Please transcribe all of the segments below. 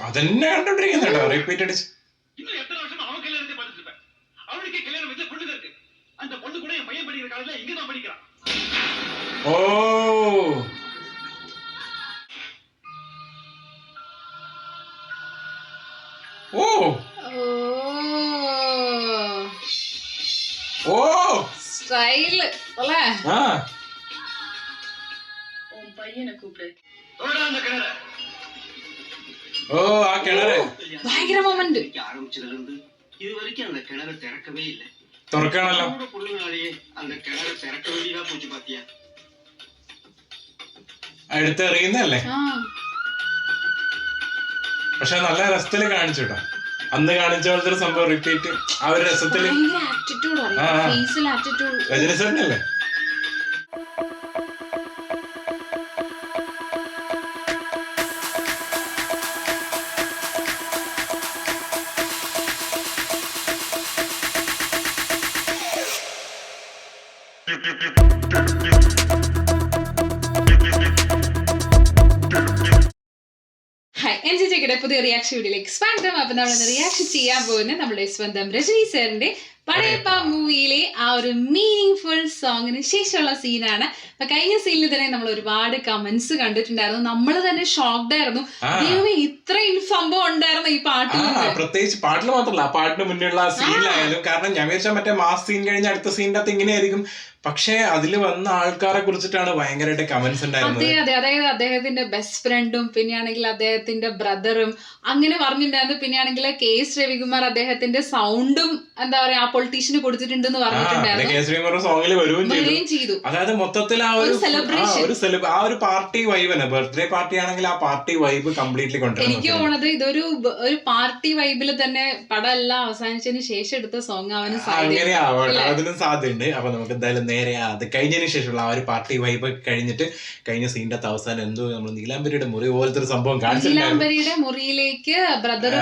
അതന്നെ കണ്ടോണ്ടിരിക്കുന്നുണ്ടോ റിപ്പീറ്റ് അടിച്ച്. ഓ ഓ ഓ സ്റ്റൈല് അല്ലേ? ഓ ആ കിണറ് ഭയങ്കര മൊമെന്റ്. തുറക്കാണല്ലോ. എടുത്തെറിയുന്നല്ലേ? പക്ഷെ നല്ല രസത്തില് കാണിച്ചു കേട്ടോ. അന്ന് കാണിച്ച പോലത്തെ ഒരു സംഭവം റിപ്പീറ്റ് ആ ഒരു രസത്തില്. രജനി സാറിനല്ലേ? പുതിയ റിയാക്ഷൻ വീഡിയോയിലേക്ക് സ്വാഗതം. അപ്പൊ നമ്മൾ റിയാക്ഷൻ ചെയ്യാൻ പോകുന്നത് നമ്മുടെ സ്വന്തം രജനി സാറിന്റെ പടയപ്പ മൂവിയിലെ ആ ഒരു മീനിങ് ഫുൾ സോങ്ങിന് ശേഷമുള്ള സീനാണ്. അപ്പൊ കഴിഞ്ഞ സീനിൽ തന്നെ നമ്മൾ ഒരുപാട് കമന്റ്സ് കണ്ടിട്ടുണ്ടായിരുന്നു. നമ്മൾ തന്നെ ഷോക്ക്ഡ് ആയിരുന്നു. ദൈവമേ ഇത്രയും സംഭവം ഉണ്ടായിരുന്നു ഈ പാട്ടിൽ. പ്രത്യേകിച്ച് പാട്ടിൽ മാത്രമല്ല, പാട്ടിന് മുന്നിലുള്ള സീനിലായാലും. കാരണം ഞാൻ വിചാരിച്ചാൽ മറ്റേ മാസ് സീൻ കഴിഞ്ഞ അടുത്ത സീനിന്റെ അകത്ത് ഇങ്ങനെയായിരിക്കും. പക്ഷെ അതിൽ വന്ന ആൾക്കാരെ കുറിച്ചിട്ടാണ് ഭയങ്കരമായിട്ട് കമന്റ്സ് ഉണ്ടായിരുന്നത്. അതെ, അതായത് അദ്ദേഹത്തിന്റെ ബെസ്റ്റ് ഫ്രണ്ടും പിന്നെയാണെങ്കിൽ അദ്ദേഹത്തിന്റെ ബ്രദറും അങ്ങനെ പറഞ്ഞിട്ടുണ്ടായിരുന്നു. പിന്നെയാണെങ്കിൽ KS രവികുമാർ അദ്ദേഹത്തിന്റെ സൗണ്ടും എന്താ പറയാ ആ പൊളിറ്റീഷ്യന് കൊടുത്തിട്ടുണ്ടെന്ന് പറഞ്ഞിട്ടുണ്ടായിരുന്നു ചെയ്തു. അതായത് മൊത്തത്തിൽ ആ ഒരു സെലിബ്രേഷൻ, ആ ഒരു പാർട്ടി വൈബാണ്. ബർത്ത്ഡേ പാർട്ടി ആണെങ്കിൽ ആ പാർട്ടി വൈബ് കംപ്ലീറ്റ്ലി കൊണ്ടുവരണം. എനിക്ക് തോന്നുന്നത് ഇതൊരു പാർട്ടി വൈബിൽ തന്നെ പടം എല്ലാം അവസാനിച്ചതിന് ശേഷം എടുത്ത സോങ് അവന് അങ്ങനെ അതിനും സാധ്യതയുണ്ട്. അപ്പൊ നമുക്ക് എന്തായാലും നേരെ അത് കഴിഞ്ഞതിന് ശേഷമുള്ള ആ ഒരു പാർട്ടി വൈബ് കഴിഞ്ഞിട്ട് കഴിഞ്ഞ സീൻ്റെ അവസാനം എന്തോ നമ്മൾ നീലാംബരിയുടെ മുറി പോലത്തെ ഒരു സംഭവം നീലാംബരിയുടെ മുറിയിലേക്ക് ബ്രദർ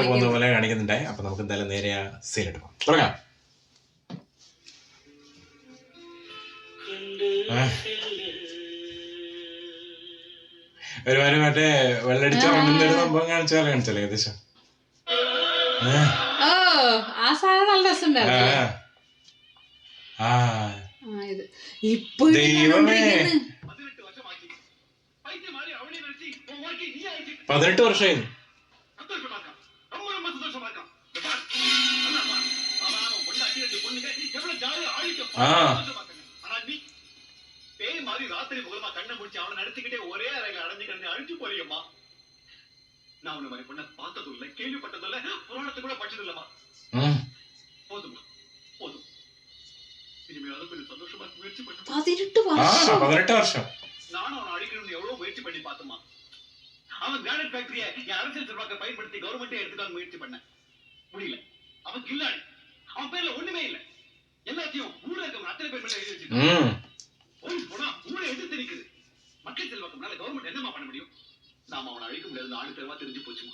പോകുന്ന പോലെ കാണിക്കുന്നുണ്ടായി. അപ്പൊ നമുക്ക് എന്തായാലും നേരെ ആ സീൻ എടുക്കാം, തുടങ്ങാം. ഒരുമാതിരി മറ്റേ വെള്ളടിച്ചോണ്ടുന്ന ഒരു സംഭവം കാണിച്ചാലേ ഏകദേശം. ആ സാധനം നല്ല രസമുണ്ടായിരുന്നു. ദൈവമേ 18 വർഷമായി. വർഷം அவன் கிரானைட் ஃபேக்டரியை அரசியல் செல்வாக்கை பயன்படுத்தி கவர்மெண்ட்டே எடுத்துக்காக முயற்சி பண்ண முடியல. அவன் கில்லாடி, அவன் பேர்ல ஒண்ணுமே இல்ல. எல்லாத்தையும் ஊர்ல இருக்க அத்தனை பேர் மேல எழுதி வச்சிருக்கான். போலீஸ் போனா ஊரை எதிர்த்து நிக்குது. மக்கள் செல்வாக்குனால கவர்மெண்ட் என்னமா பண்ண முடியும்? நாம அவனை அழிக்க முடியாது. ஆடு தெருவா தெரிஞ்சு போச்சுமா.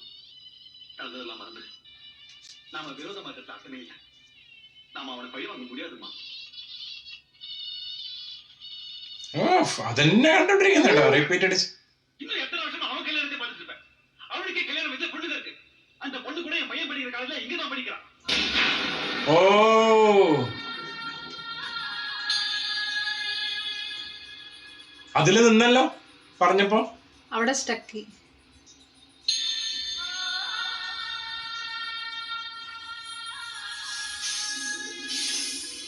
அதெல்லாம் மறந்து நாம விரோதமா இருக்க அர்த்தமே இல்லை. நாம அவனை பழி வாங்க முடியாதுமா. അതന്നെ കണ്ടോണ്ടിരിക്കുന്നുണ്ടോ റിപ്പീറ്റ് അടിച്ച്. இன்னும் எத்தனை வருஷம் அவன் கல்யாணத்தை பார்த்துட்டு இருப்பேன். அவனுக்கு கல்யாணம் வச்ச பொண்ணு இருக்கு. அந்த பொண்ணு கூட என் பையன் படிக்கிற காலேஜ்ல இங்க தான் படிக்கிறான். ஓ അതില് നിന്നല്ലോ പറഞ്ഞപ്പോ അവിടെ സ്റ്റക്ക്.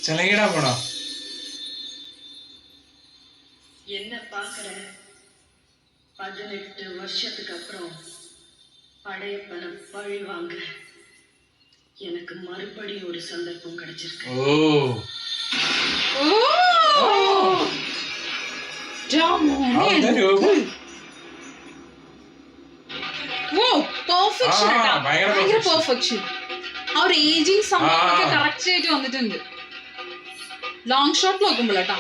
ചെലകിടാൻ പോണോ? என்ன பாக்குற? 18 வருஷத்துக்கு அப்புறம் படையப்பனை பழி வாங்க எனக்கு மறுபடியும் ஒரு சந்தர்ப்பம் கிடைச்சிருக்கு. വന്നിട്ടുണ്ട് ലോങ് ഷോട്ട് നോക്കുമ്പോഴേട്ടാ.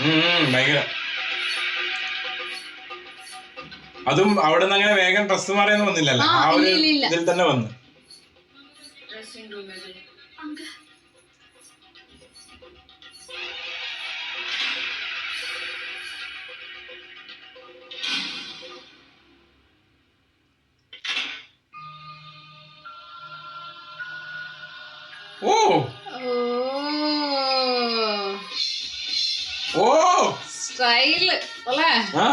അതും അവിടെ നിന്ന് അങ്ങനെ വേഗം ഡ്രസ് മാറിയൊന്നും വന്നില്ലല്ലോ, ആ ഒരു ഇതിൽ തന്നെ വന്നു. ഓ ഓ സ്റ്റൈല് അല്ലേ? ആ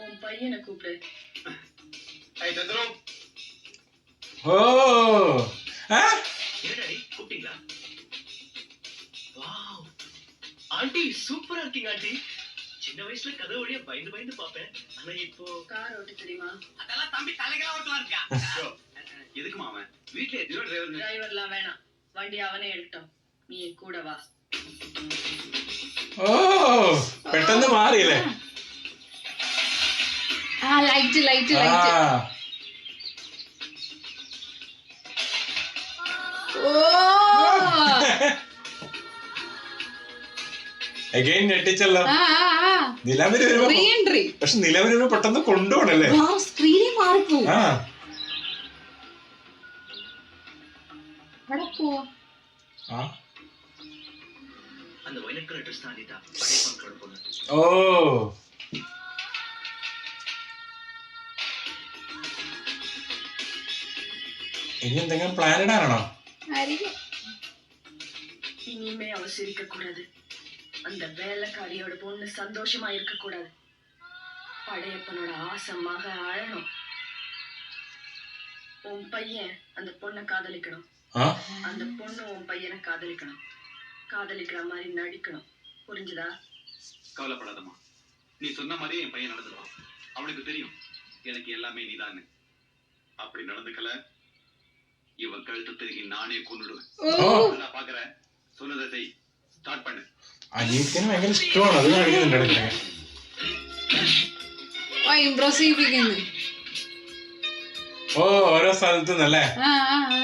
உன் பையனை கூப்பிடு. ஏய் சந்திரு ഓ ആ ஏடாடி கூப்பிட்டீங்களா? வாவ் ஆண்டி சூப்பரா இருக்கீங்க ஆண்டி. சின்ன வயசுல கதை வழியா பயந்து பயந்து பாப்பேன். ஆனா இப்போ கார் ஓட்ட தெரியுமா? அதெல்லாம் தம்பி தலைகளா ஓட்டுவாருங்க. எதுக்குமா அவன் வீட்ல எத்தனை டிரைவர்? டிரைவர்லாம் வேணாம், வண்டி அவனே எடுக்கட்டும். நீ என் கூட வா. ഓ പെട്ടെന്ന് മാറിയില്ലേ? ആ ലൈറ്റ് ലൈറ്റ് ആ ലൈറ്റ്. ഓ അഗൈൻ ഞെട്ടിച്ചല്ലോ. ആ ആ ആ നിലവിൽ വരുമ്പോ റീ എൻട്രി. പക്ഷെ നിലവിൽ വരുമ്പോ പെട്ടെന്ന് കൊണ്ടുപോകണല്ലേ? സ്ക്രീനിൽ മാറിപ്പോവും. ആ അവിടെ പോവാ. ആ அந்த வயலட் கலர் ட்ரெஸ் தான் அனிதா பழைய பங்களோட பொண்ணு. ഓ ഇനി എന്തെങ്കിലും പ്ലാൻ ഇടാനാണോ? ആയിരിക്കും. இனிமே அவ சிரிக்க கூடாது. அந்த வேலைக்காரியோட பொண்ணு சந்தோஷமா இருக்க கூடாது. படையப்பனோட ஆசை மக அழணும். உன் பையன் அந்த பொண்ணை காதலிக்கணும். ആ அந்த பொண்ணு உன் பையனை காதலிக்கணும். காதலிக்கிற மாதிரி நடிக்கணும். புரிஞ்சுதா? கவலைப்படாதம்மா, நீ சொன்ன மாதிரியே என் பையன் நடந்துருவான். அவனுக்கு தெரியும் எனக்கு எல்லாமே நீதான்னு. அப்படி நடந்துக்கல இவன் கழுத்து திருகி நானே கொன்னுடுவேன். ഓ நான் பாக்குறேன், சொன்னதை செய். ஸ்டார்ட் பண்ணு. അനിയത്തിന് ഭയങ്കര ഇഷ്ടമാണ്, അത് കാണിക്കുന്നുണ്ട് ഇടയ്ക്ക്. ഓ ഇംപ്രസ് ചെയ്യിപ്പിക്കുന്നു. ഓ ഓരോ സ്ഥലത്തു നിന്നല്ലേ? ആ ആ ആ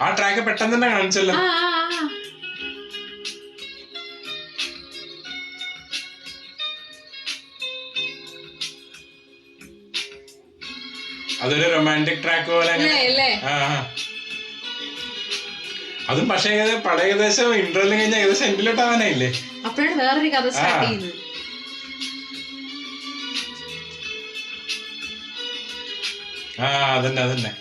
ആ ട്രാക്ക് പെട്ടെന്ന് തന്നെ കാണിച്ചല്ലോ. ആ ആ അതൊരു റൊമാൻറ്റിക് ട്രാക്ക് പോലെ അങ്ങനെ. അല്ലേ അല്ലേ? ആ ആ. അതും പക്ഷേ പടം ഏകദേശം ഇന്റർവെല്ലും കഴിഞ്ഞ ഏകദേശം എൻഡിലോട്ട് ആവാനായില്ലേ? അപ്പോഴാണ് വേറൊരു കഥ സ്റ്റാർട്ട് ചെയ്യുന്നത്. ആ അതന്നെ അതന്നെ.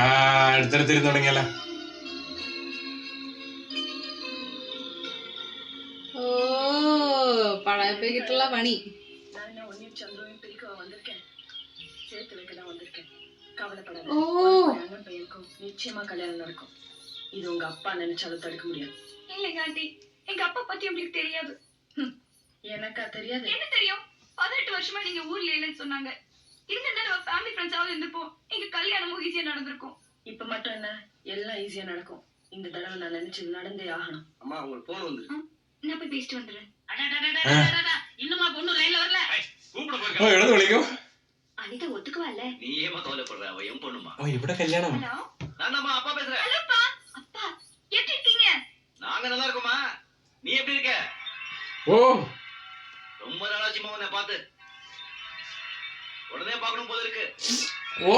ആ അടുത്തടുത്തിരുന്ന് തുടങ്ങിയല്ലോ. ഓ പഴയപ്പേക്കിട്ടുള്ള പണി. நான் என்ன ஒன்னையும் சந்திரவையும் பிரிக்கவா வந்திருக்கேன்? சேர்த்து வைக்க தான் வந்திருக்கேன். கவலைப்படாத. ஓ. உன் அண்ணன் பையனுக்கும் நிச்சயமா கல்யாணம் நடக்கும். இது உங்க அப்பா நினைச்சாலும் தடுக்க முடியாது. இல்லைங்க ஆண்டி, எங்க அப்பா பத்தி உங்களுக்கு தெரியாது. எனக்கா தெரியாது? என்ன தெரியும்? 18 வருஷமா நீங்க ஊர்ல இல்லைன்னு சொன்னாங்க. இருந்தா நம்ம ஃபேமிலி ஃப்ரெண்ட்ஸாவது இருந்திருப்போம். எங்க கல்யாணமும் ஈஸியா நடந்திருக்கும். இப்ப மட்டும் என்ன, எல்லாம் ஈஸியா நடக்கும். இந்த தடவை நான் நினைச்சது நடந்தே ஆகணும். அம்மா உங்களுக்கு போன் வந்து. நான் போய் பேசிட்டு வந்துடுறேன். இன்னுமா பொண்ணு லைன்ல வரல? கூப்பிட ഓ போய் എവിടെ വിളിക്കൂ? அனிதா ஒத்துக்குவாள்ல? நீ ஏமா கவலைப்படுற? அவ என் பொண்ணுமா. ഓ ഇവിടെ கல்யாணம். ஹலோ நான்தாம்மா அப்பா பேசுறேன். ஹலோப்பா. அப்பா எப்படி இருக்கீங்க? நாங்க நல்லா இருக்கோமா. நீ எப்படி இருக்க? ഓ ரொம்ப நாளாச்சுமா உன்னை பார்த்து. உடனே பார்க்கணும் போல இருக்கு. ഓ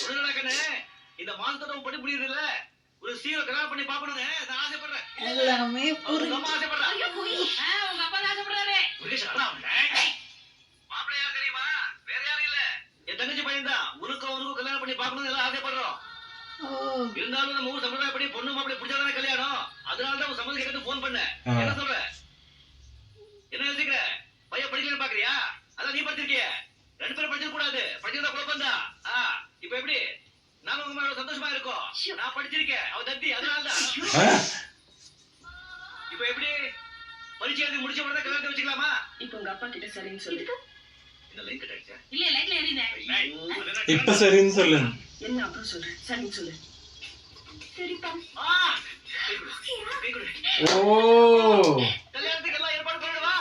உடனே கண்ணே, இந்த மாசத்தோட உன் படி புரியுதுல்ல, ஒரு சீரோ கல்யாணம் பண்ணி பார்க்கணும்னு நான் ஆசைப்படுறேன். എല്ലാമേ உங்க அம்மா ஆசைப்படுறா. ஐயோ போய். உங்க அப்பா ஆசைப்படுறாரு. முருகேஷ் அடா மாப்பிள்ளை யார் தெரியுமா? வேற யாரும் இல்ல, என் தங்கச்சி பையன்தான். உனக்கும் கல்யாணம் பண்ணி பார்க்கணும்னு எல்லாம் ஆசைப்படுறோம். ഓ இருந்தாலும் நம்ம ஊர் சம்பிரதாயப்படி பொண்ணு மாப்பிள்ளை பிடிச்சாதானே கல்யாணம். அதனாலதான் உன் சம்மதி கேட்டு போன் பண்ண. ஆ. என்ன சொல்ற? என்ன யோசிக்கிற? பையன் படிக்கலன்னு பாக்குறியா? அதான் நீ படிச்சிருக்கிய. 2 பேரும் படிச்சிருக்க கூடாது. படிச்சிருந்தா குழப்பம் தான். இப்ப எப்படி? நானும் உங்க மேல சந்தோஷமா இருக்கோம். நான் படிச்சிருக்கேன், அவ தத்தி, அதனாலதான். ആ, இப்ப எப்படி? பரீட்சை எழுதி முடிச்ச உடனே கல்யாணத்தை வச்சுக்கலாமா? இப்ப உங்க அப்பா கிட்ட சரின்னு சொல்லு. இந்த லைன் கட் ஆயிடுச்சா? இல்ல லைட்ல எரியுதே. ഇപ്പൊ சரின்னு சொல்லு. என்ன அப்புறம் சொல்றேன், சரின்னு சொல்லு. சரிப்பா. கை கொடு. ഓ கல்யாணத்துக்கு எல்லாம் ஏற்பாடு பண்ணிடுவா.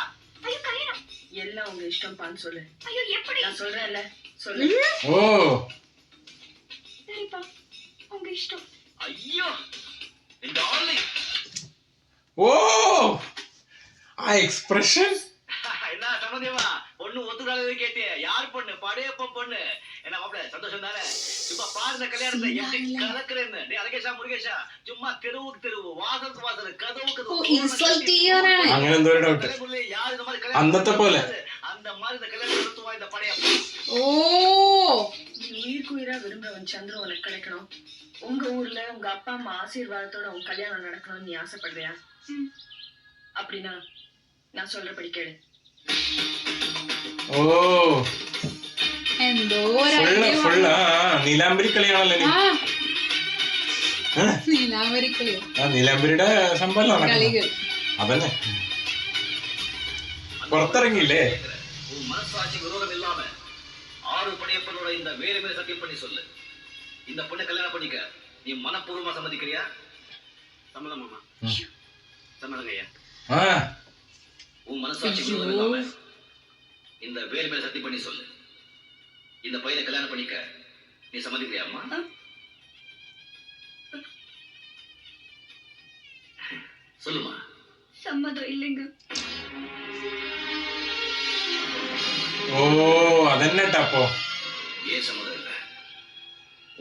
ஐயோ கல்யாணம். எல்லாம் உங்க இஷ்டம்பான்னு சொல்லு. ஐயோ எப்படி? நான் சொல்றேன்ல, சொல்லு. ഓ சரிப்பா, உங்க இஷ்டம். ஐயோ என் டார்லிங். ഓ ആ എക്സ്പ്രഷൻ. என்ன சம்மந்தியமா? பொண்ணு ஒத்துக்காதது கேட்டியே. யார் பொண்ணு? படையப்ப பொண்ணு. என்ன மாப்பிள சந்தோஷம் தானே? சும்மா பாருங்க கல்யாணத்தை எப்படி கலக்குறேன்னு. டேய் அலகேஷா முருகேஷா, சும்மா தெருவுக்கு தெருவு, വാസൽക്ക് വാസൽ, കഥவுക്ക് ഓ ഇൻസൾട്ട് ചെയ്യാനാണ്. അങ്ങനെ എന്തോ ഒരു ഡൗട്ട്. யார் இந்த மாதிரி கல்யாணம் അന്നത്തെ പോലെ. அந்த அந்த மாதிரி இந்த கல்யாணம் நடத்துவா இந்த படையப்பன். ஓ நீ உயிருக்குயிரா விரும்புறவன் சந்திரன் உனக்கு கிடைக்கணும். உங்க ஊர்ல உங்க அப்பா அம்மா ஆசீர்வாதத்தோட உன் கல்யாணம் நடக்கணும்னு நீ ஆசைப்படுறியா? அப்படின்னா நான் சொல்றபடி கேளு. ഓ എന്തോ ഫുള്ള് നീലാംബരി കളിയാണല്ലോ നീലാംബരിക്കളി നീലാംബരിയുടെ സംഭവം നടക്കുന്നത് കളികൾ അതന്നെ പുറത്തിറങ്ങിയില്ലേ உன் மனசாட்சி விரோதம் இல்லாம 6 படையப்பனோட இந்த வேறு மேல சத்தியம் பண்ணி சொல்லு. இந்த பொண்ணை கல்யாணம் பண்ணிக்க நீ மனப்பூர்வமா சம்மதிக்கிறியா? சம்மதம் மாமா. சம்மதங்க ஐயா. உன் மனசாட்சி விரோதம் இல்லாம இந்த வேறு மேல சத்தியம் பண்ணி சொல்லு. இந்த பையனை கல்யாணம் பண்ணிக்க நீ சம்மதிக்கிறியா அம்மா? சொல்லுமா. சம்மதம் இல்லைங்க. ഓ അതെന്നെട്ടാ അപ്പോ ஏன் சம்மதம் இல்ல?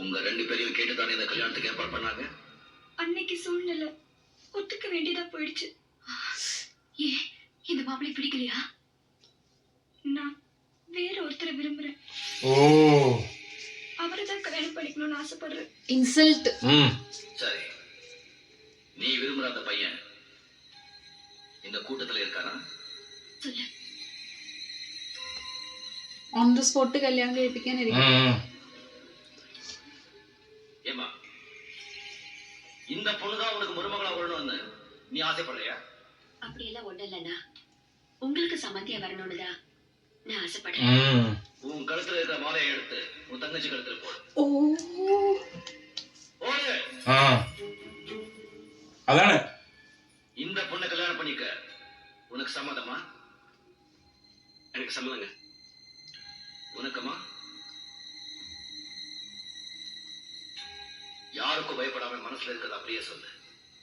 உங்க 2 பேரையும் கேட்டுதானே இந்த கல்யாணத்துக்கு ஏற்பாடு பண்ணாங்க. அன்னைக்கு சூழ்நிலை ஒத்துக்க வேண்டியதா போயிடுச்சு. ஏ இந்த மாப்பிள்ளை பிடிக்கலையா? நான் வேற ஒருத்தரை விரும்புறேன். ഓ அவரைதான் கல்யாணம் பண்ணிக்கணும்னு ஆசைப்படுறேன். ഇൻസൾട്ട് சரி, நீ விரும்புற அந்த பையன் இந்த கூட்டத்துல இருக்கானா? சொல்லு. ഓൺ ദ സ്പോട്ട് കല്യാണം കഴിപ്പിക്കാനായിരിക്കും. ஏமா இந்த பொண்ணுதான் உனக்கு மருமகளா வரணும்னு நீ ஆசைப்படுறியா? அப்படியெல்லாம் ஒண்ணு இல்லைண்ணா, உங்களுக்கு சம்மந்தியா வரணும்னுதான் நான் ஆசைப்படுறேன். உன் கழுத்துல இருக்கிற மாலையை எடுத்து உன் தங்கச்சி கழுத்துல போடு. ഓ போடு. അതാണ് இந்த பொண்ணை கல்யாணம் பண்ணிக்க உனக்கு சம்மதமா? எனக்கு சம்மதங்க. உனக்குமா? யாருக்கும் பயப்படாம மனசுல இருக்கிறது அப்படியே சொல்லு.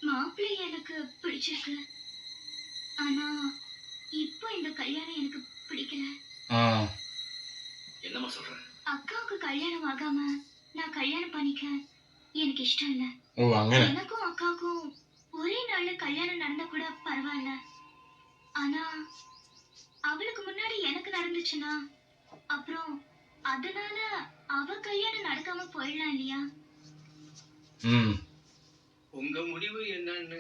மாப்பிள்ளை எனக்கு பிடிச்சிருக்கு. ஆனா இப்போ இந்த கல்யாணம் எனக்கு பிடிக்கல. என்னமா சொல்ற? அக்காவுக்கு கல்யாணம் ஆகாம நான் கல்யாணம் பண்ணிக்க எனக்கு இஷ்டம் இல்ல. ഓ അങ്ങനെ எனக்கும் அக்காவுக்கும் ஒரே நாள்ல கல்யாணம் நடந்தா கூட பரவாயில்ல. ஆனா அவளுக்கு முன்னாடி எனக்கு நடந்துச்சுன்னா அப்புறம் அதனால அவ கல்யாணம் நடக்காம போயிடலாம் இல்லையா? உங்க முடிவு என்னன்னு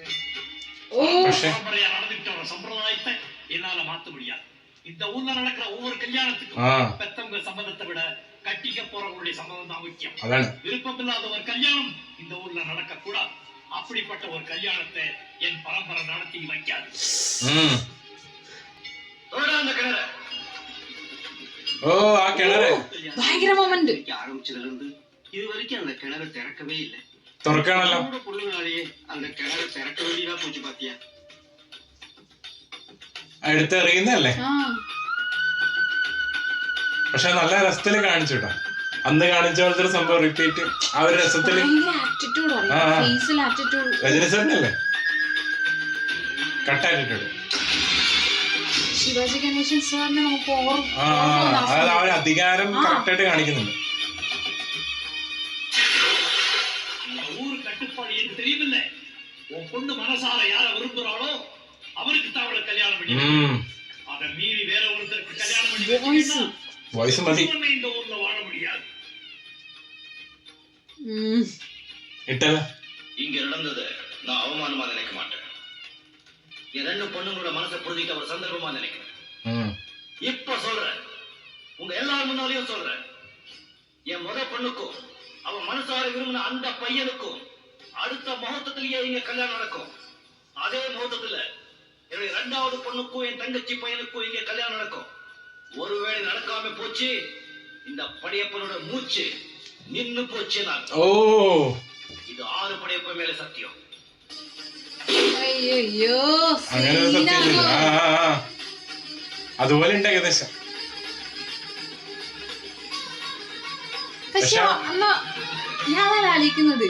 പക്ഷെ பரம்பரையா நடந்துட்ட ஒரு சம்பிரதாயத்தை என்னால மாத்த முடியாது. இந்த ஊர்ல நடக்கிற ஒவ்வொரு கல்யாணத்துக்கும் பெத்தவங்க சம்மதத்தை விட கட்டிக்க போறவங்களுடைய சம்மதம் தான் முக்கியம். അതാണ് விருப்பம் இல்லாத ஒரு கல்யாணம் இந்த ஊர்ல நடக்க கூடாது. அப்படிப்பட்ட ஒரு கல்யாணத்தை என் பரம்பரை நடத்தி வைக்காது. அந்த கிணறு ഓ ആ കിണറ് ഭയങ്കര മൊമെന്റ് ஆரம்பிச்சதுல இருந்து இது வரைக்கும் அந்த கிணறு திறக்கவே இல்லை. തുറക്കാണല്ലോ பொண்ணுனாலேயே அந்த கிணறு திறக்க வேண்டியதா போச்சு பாத்தியா? എടുത്തെറിയുന്നല്ലേ. പക്ഷെ നല്ല രസത്തില് കാണിച്ചു കേട്ടോ. അന്ന് കാണിച്ച പോലത്തെ ഒരു സംഭവം റിപ്പീറ്റ് ആ ഒരു രസത്തില്. രജനി സാറിനല്ലേ കട്ട് ആറ്റിറ്റ്യൂഡ്. ശിവാജി ഗണേശൻ സാറിന് നമുക്ക് അതായത് ആ ഒരു അധികാരം കറക്റ്റ് ആയിട്ട് കാണിക്കുന്നുണ്ട്. ஊரு கட்டுப்பாடு எனக்கு தெரியுமில்ல. உன் பொண்ணு மனசார யார விரும்புறாளோ அவருக்கு தான் அவளை கல்யாணம் பண்ணி அதை மீறி வேற ஒருத்தருக்கு கல்யாணம் பண்ணி വോയിസ് മതി இந்த ஊர்ல வாழ முடியாது. ഇട്ടല്ല. இங்க நடந்தது நான் அவமானமா நினைக்க மாட்டேன். என் 2 பொண்ணுங்களோட மனசை புரிஞ்சுக்க ஒரு சந்தர்ப்பமா நினைக்கிறேன். இப்ப சொல்றேன், உங்க எல்லாரும் முன்னாலையும் சொல்றேன், என் முத பொண்ணுக்கும் அவன் மனசார விரும்பின அந்த பையனுக்கும் அடுத்த முகூர்த்தத்திலேயே இங்க கல்யாணம் நடக்கும். அதே முகூர்த்தத்துல என்னுடைய 2வது பொண்ணுக்கும் என் தங்கச்சி பையனுக்கும் இங்க கல்யாணம் நடக்கும். ஒருவேளை நடக்காம போச்சு, இந்த படையப்பனோட மூச்சு நின்னு போச்சு. ഓ இது 6 படையப்ப மேல சத்தியம். അയ്യോ അങ്ങനെ ഒരു സത്യം അതുപോലെ ഉണ്ട് ഏകദേശം. പക്ഷെ ഞാൻ ആലോചിക്കുന്നത്